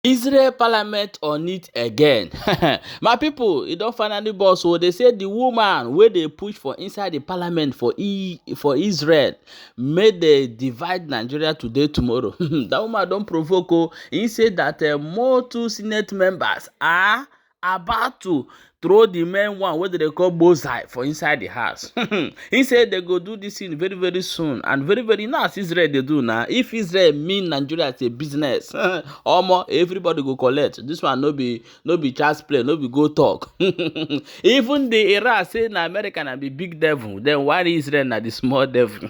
Israel parliament on it again. My people, e don finally burst. So they say the woman wey dey push for inside the parliament for Israel make dey divide Nigeria today tomorrow. That woman don provoke o. He say that more two senate members are about to throw the main one wey dey call Bozai for inside the house. He said they go do this thing very very soon and very very now as Israel dey do now. If Israel mean Nigeria as a business, omo everybody go collect. This one no be child's play, no be go talk. Even the Iran say na America na be big devil, then why Israel na the small devil?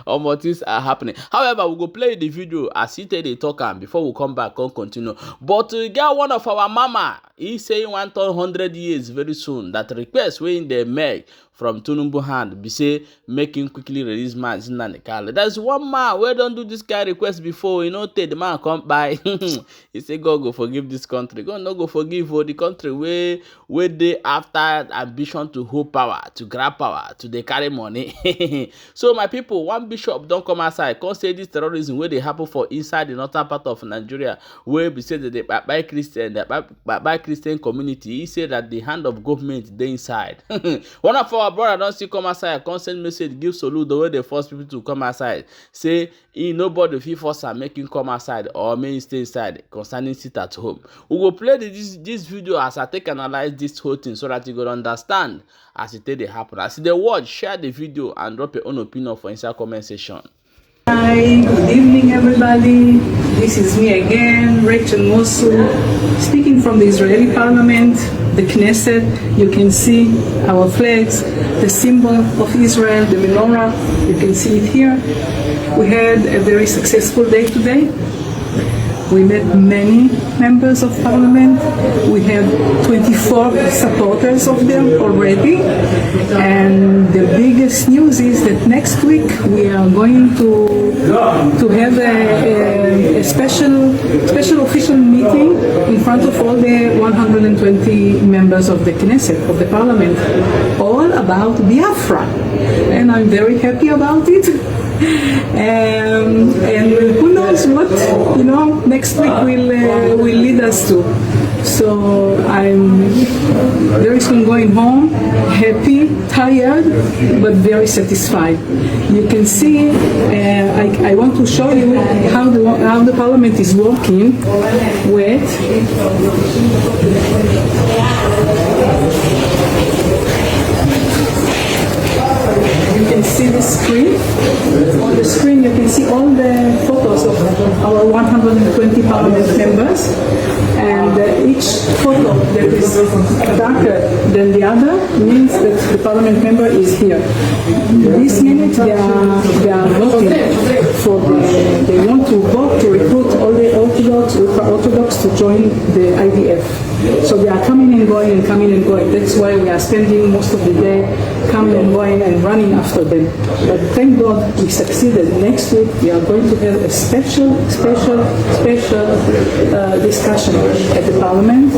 Omo things are happening. However, we go play the video as he take dey talk am before we come back and continue. But we get one of our mama, he say he wan turn 100 years very soon. That request wey dey make from Tinubu hand be say make him quickly release man Nnamdi Kanu. There's one man wey don do this kind request before, you know, take the man come by. He say God go forgive this country. God no go forgive the country wey dey after ambition to hold power, to grab power, to dey carry money. So my people, one bishop don come outside come say this terrorism wey dey happen for inside the northern part of Nigeria, wey be say that they by Christian community. He say that the hand of government dey inside. One of our brother don still come outside come send message give Soludo wey dey force people to come outside, say nobody fit force am make him come outside or make him stay inside concerning sit at home. We go play this video as I take analyze this whole thing so that you go understand as it take dey happen. As you dey watch, share the video and drop your own opinion for inside comment section. Hi, good evening everybody. This is me again, Rachel Mosul, speaking from the Israeli parliament, the Knesset. You can see our flags, the symbol of Israel, the menorah. You can see it here. We had a very successful day today. We met many members of parliament. We have 24 supporters of them already. And the biggest news is that next week we are going to have a special official meeting in front of all the 120 members of the Knesset, of the parliament, all about Biafra. And I'm very happy about it. And who knows what next week will lead us to. So I'm very soon going home, happy, tired, but very satisfied. You can see, I want to show you how the parliament is working. Wait. You can see the screen. On the screen you can see all the photos of our 120 parliament members, and each photo that is darker than the other means that the parliament member is here. This minute they are voting they want to vote to recruit all the Orthodox to join the IDF. So they are coming and going and coming and going. That's why we are spending most of the day coming and going and running after them. But thank God we succeeded. Next week we are going to have a special discussion at the parliament.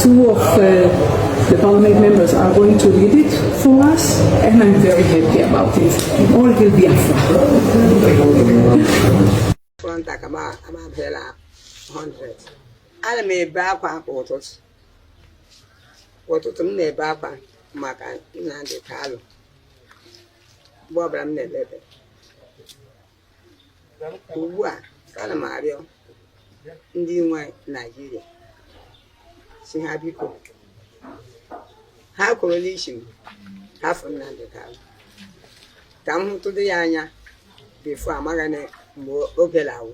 Two of the parliament members are going to lead it for us, and I'm very happy about it. All will be Biafra. Ana m ebe akwa kwa ụtụtụ m na-ebe akwa maka Nnamdi Kanu mgbe ọbụla m na-elebe. Ugbu a ana m arịọ ndị nwe Naịjirịa si ha biko ha kwụrụ n'isi m hafụ Nnamdi Kanu ka m hụtụdị ya anya bifo amaghị na mgbe oge na-awụ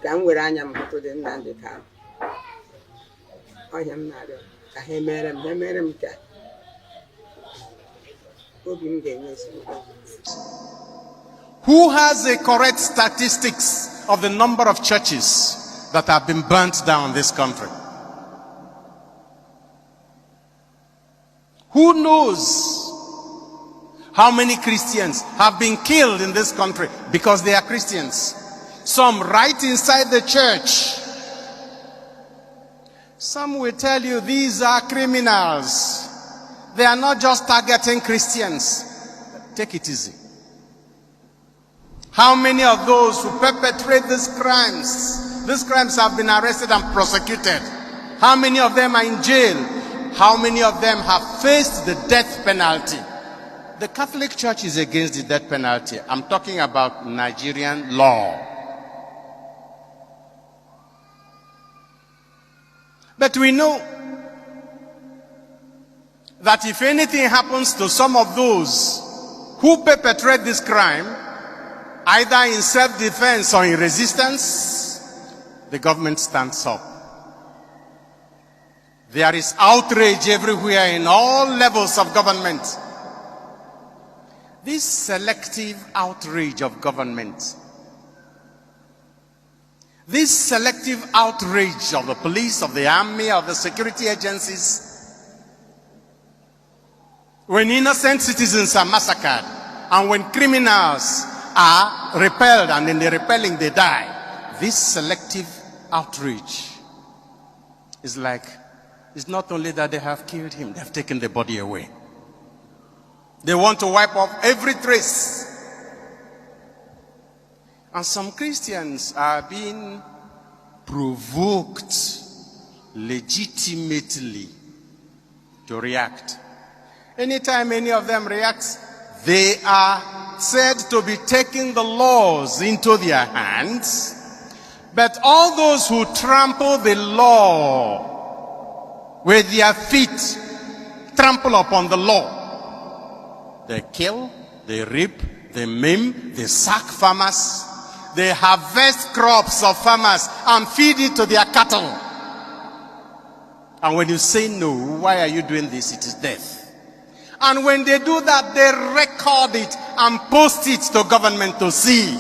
ka m were anya m hụtụdị Nnamdi Kanu. Who has the correct statistics of the number of churches that have been burnt down in this country? Who knows how many Christians have been killed in this country because they are Christians? Some right inside the church. Some will tell you these are criminals. They are not just targeting Christians. Take it easy. How many of those who perpetrate these crimes these crimes have been arrested and prosecuted? How many of them are in jail? How many of them have faced the death penalty? The Catholic Church is against the death penalty. I'm talking about Nigerian law. But we know that if anything happens to some of those who perpetrate this crime, either in self-defense or in resistance, the government stands up. There is outrage everywhere in all levels of government. This selective outrage of government, this selective outrage of the police, of the army, of the security agencies, when innocent citizens are massacred, and when criminals are repelled, and in the repelling they die, this selective outrage is like, it's not only that they have killed him, they have taken the body away. They want to wipe off every trace. And some Christians are being provoked legitimately to react. Anytime any of them reacts, they are said to be taking the laws into their hands. But all those who trample the law with their feet, trample upon the law. They kill, they rape, they maim, they sack farmers. They harvest crops of farmers and feed it to their cattle. And when you say no, why are you doing this? It is death. And when they do that, they record it and post it to government to see.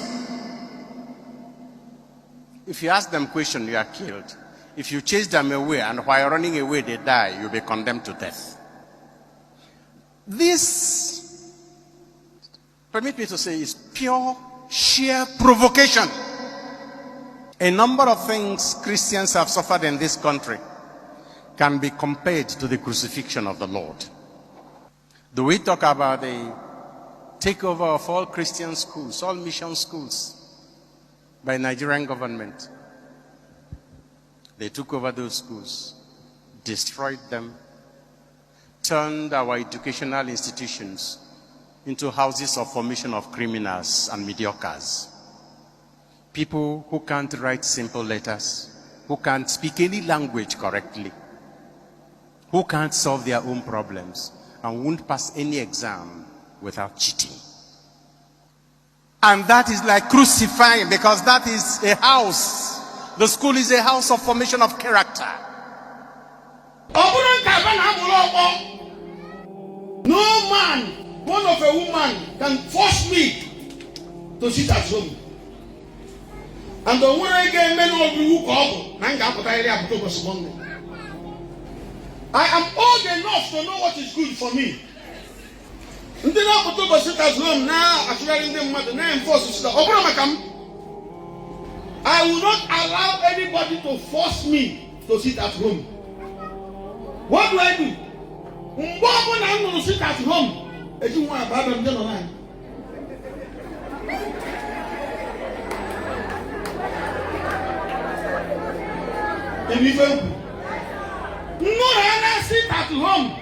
If you ask them a question, you are killed. If you chase them away and while running away they die, you'll be condemned to death. This, permit me to say, is pure, sheer provocation. A number of things Christians have suffered in this country can be compared to the crucifixion of the Lord. Do we talk about the takeover of all Christian schools, all mission schools by Nigerian government? They took over those schools, destroyed them, turned our educational institutions into houses of formation of criminals and mediocres. People who can't write simple letters, who can't speak any language correctly, who can't solve their own problems, and won't pass any exam without cheating. And that is like crucifying, because that is a house. The school is a house of formation of character. No man, born of a woman, can force me to sit at home. And the one I get men of you call, I am old enough to know what is good for me. Until I put over sit at home now, actually, I will not allow anybody to force me to sit at home. What do I do? When I'm going to sit at home, I do want to buy them down the line. No, I sit at home.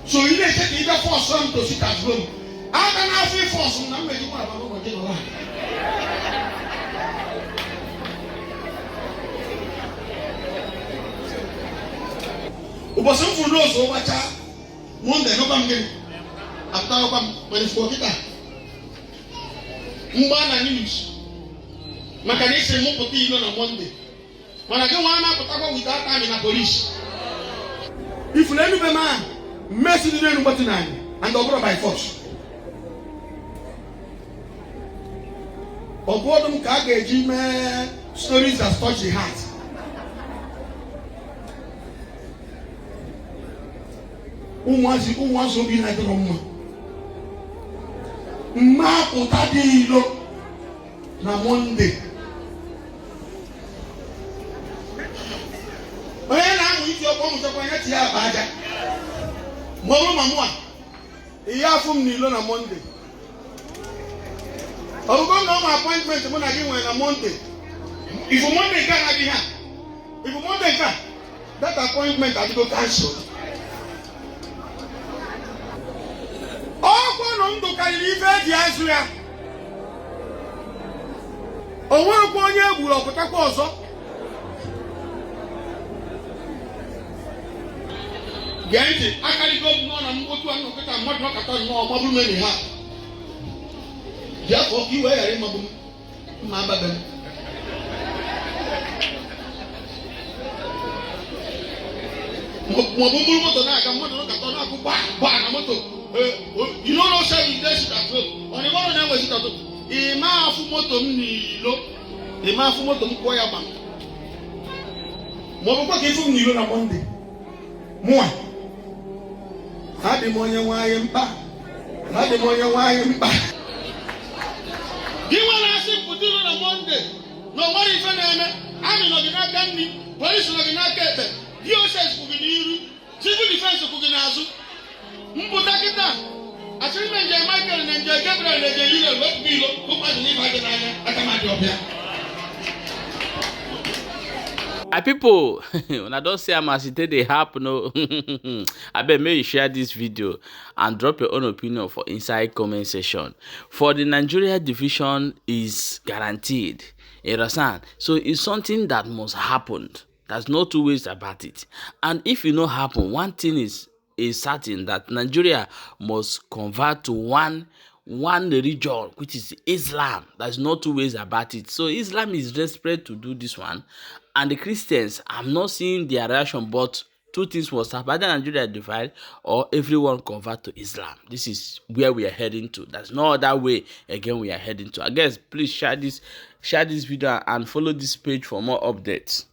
So you need to either force them to sit at home. I can have you force them. I'm making one of them. Ubosom for those who watch Monday, no come again. After come when it's for kita. Mbana news. Makanisi mupoti ilo na Monday. Manake wana kutaka without time in the police. If you any man, mercy the name but nine and over by force. Obodum kageji me stories that touch the heart. Wants to be like a woman. Ma potadi lo na Monday. When I'm with your bomb to point here, Baja. Mama, Mamma, a year from Nilo on Monday. Ogo no appointment mo na gi when na Monday. If Monday can na gi ha. If Monday can, that appointment I go cancel. Ọkwa no ndụ karịrị ife dị azụ ya. O nwerekwa onye egburu ọpụtakwa ọzọ. Gee ntị, akarịgo m nọ na mgbotu anụ nkịta mmadụ ọkata nnọọ mabụrụ meni ha. Bịa fọ ka iwe ghara ịmagbu m ma ababe m. Maọbụ bụrụ moto na-aga mmadụ ọkata ọ na-akụ gbaa na moto. You don't know say you dey sit at home. On the morning na we sit at home. Ima afu moto m n'ilo. Ima afu moto m kwọ ya ba. Mo bụkwa ka ifu m n'ilo na Monday. Mụa. Ha dị m onye nwanyị mkpa. Ha dị m onye nwanyị mkpa. Gị nwere asị pụta ilo na Monday. Na o nwere ife na-eme. Amị nọ gị n'aka nri. Polisi nọ gị n'aka ekpe. DSS kwụ gị n'iru. Civil defense kwụ gị n'azụ. Mputa kita achiri menje Michael na nje Gabriel na nje Yule wep bilo kuma ni fa de nanya akamadi obia. My people, when I don't say I'm as it they happen, no. I bet may you share this video and drop your own opinion for inside comment section. For the Nigeria division is guaranteed. You understand? So it's something that must happen. There's no two ways about it. And if it not happen, one thing is certain that Nigeria must convert to one religion, which is Islam. There's no two ways about it. So Islam is desperate to do this one, and the Christians, I'm not seeing their reaction, but two things must happen: either Nigeria divide or everyone convert to Islam. This is where we are heading to. There's no other way again we are heading to. I guess please share this video and follow this page for more updates.